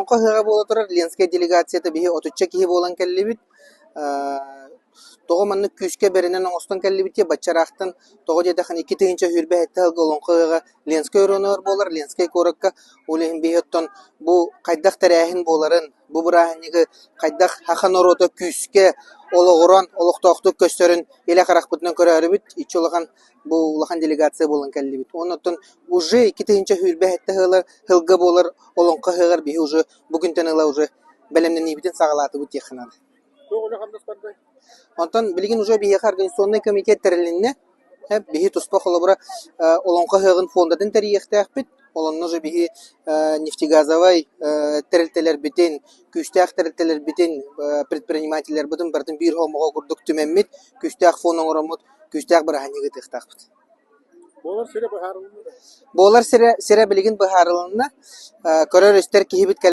олонко хыга боло турар Ленская делегацияты биһи отучча киһи болан келлибит. Тоҕо манны күске беренен оңостон келлибитте баччарахтан тоҕо дедехан 2 тыгынча хүрбэ хетте хылга олонко хыга Ленская өрөнөр болар Ленская коракка улехин биһиттон бу кайдах тәрәһин боларын бу бурахыныгы кайдах хахан орото күске ологорон олохтоохту көстөрүн эле каракпытынан көрөрүбүт ичолаган бу улахан делегация болан келлибит. Онотон уже 2 тыгынча хүрбэ хетте хылга болар олонко хыгар биһи уже бүгүнтен ыла уже белемнен ибитин сагалаты бут яханар. Онтон билигин уже биһиэхэ организационный комитет терилинне биһи туспа холобура олонко хыгын фондатын терийехтэхпит. Олонно же биһи нефтегазовый терилтелер битин, күстәх терилтелер битин предпринимательлер бутун бартын бир хомого курдук түмеммит, күстәх фон оңоромут, күстәх бараханьыгы тыхтахпыт. Болар сире билигин быһаарылынна көрөр өстер киһибит